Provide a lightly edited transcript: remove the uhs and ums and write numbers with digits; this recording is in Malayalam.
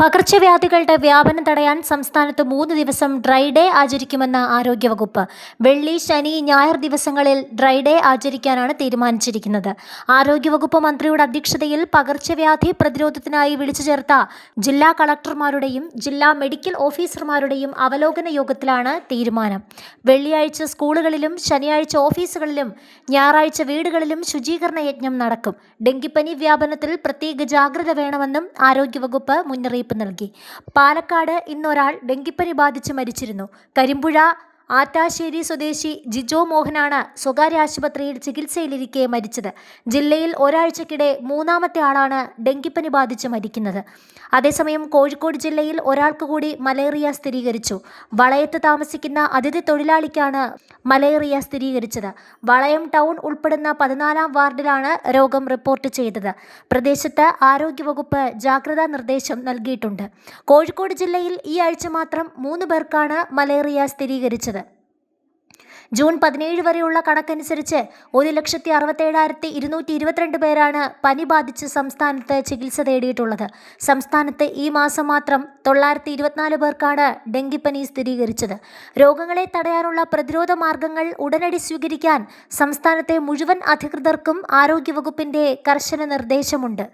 പകർച്ചവ്യാധികളുടെ വ്യാപനം തടയാൻ സംസ്ഥാനത്ത് 3 ദിവസം ഡ്രൈ ഡേ ആചരിക്കുമെന്ന് ആരോഗ്യവകുപ്പ്. വെള്ളി, ശനി, ഞായർ ദിവസങ്ങളിൽ ഡ്രൈ ഡേ ആചരിക്കാനാണ് തീരുമാനിച്ചിരിക്കുന്നത്. ആരോഗ്യവകുപ്പ് മന്ത്രിയുടെ അധ്യക്ഷതയിൽ പകർച്ചവ്യാധി പ്രതിരോധത്തിനായി വിളിച്ചു ചേർത്ത ജില്ലാ കളക്ടർമാരുടെയും ജില്ലാ മെഡിക്കൽ ഓഫീസർമാരുടെയും അവലോകന യോഗത്തിലാണ് തീരുമാനം. വെള്ളിയാഴ്ച സ്കൂളുകളിലും ശനിയാഴ്ച ഓഫീസുകളിലും ഞായറാഴ്ച വീടുകളിലും ശുചീകരണ യജ്ഞം നടക്കും. ഡെങ്കിപ്പനി വ്യാപനത്തിൽ പ്രത്യേക ജാഗ്രത വേണമെന്നും ആരോഗ്യവകുപ്പ് മുന്നറിയിപ്പ് നൽകി. പാലക്കാട് ഇന്നൊരാൾ ഡെങ്കിപ്പനി ബാധിച്ച് മരിച്ചിരുന്നു. കരിമ്പുഴ ആറ്റാശ്ശേരി സ്വദേശി ജിജോ മോഹനാണ് സ്വകാര്യ ആശുപത്രിയിൽ ചികിത്സയിലിരിക്കെ മരിച്ചത്. ജില്ലയിൽ ഒരാഴ്ചക്കിടെ 3ാമത്തെ ആളാണ് ഡെങ്കിപ്പനി ബാധിച്ച് മരിക്കുന്നത്. അതേസമയം കോഴിക്കോട് ജില്ലയിൽ ഒരാൾക്ക് കൂടി മലേറിയ സ്ഥിരീകരിച്ചു. വളയത്ത് താമസിക്കുന്ന അതിഥി തൊഴിലാളിക്കാണ് മലേറിയ സ്ഥിരീകരിച്ചത്. വളയം ടൗൺ ഉൾപ്പെടുന്ന 14ാം വാർഡിലാണ് രോഗം റിപ്പോർട്ട് ചെയ്തത്. പ്രദേശത്ത് ആരോഗ്യവകുപ്പ് ജാഗ്രതാ നിർദ്ദേശം നൽകിയിട്ടുണ്ട്. കോഴിക്കോട് ജില്ലയിൽ ഈ ആഴ്ച മാത്രം 3 പേർക്കാണ് മലേറിയ സ്ഥിരീകരിച്ചത്. ജൂൺ 17 വരെയുള്ള കണക്കനുസരിച്ച് 1,67,222 പേരാണ് പനി ബാധിച്ച് സംസ്ഥാനത്ത് ചികിത്സ തേടിയിട്ടുള്ളത്. സംസ്ഥാനത്ത് ഈ മാസം മാത്രം 924 പേർക്കാണ് ഡെങ്കിപ്പനി സ്ഥിരീകരിച്ചത്. രോഗങ്ങളെ തടയാനുള്ള പ്രതിരോധ മാർഗങ്ങൾ ഉടനടി സ്വീകരിക്കാൻ സംസ്ഥാനത്തെ മുഴുവൻ അധികൃതർക്കും ആരോഗ്യവകുപ്പിന്റെ കർശന നിർദ്ദേശമുണ്ട്.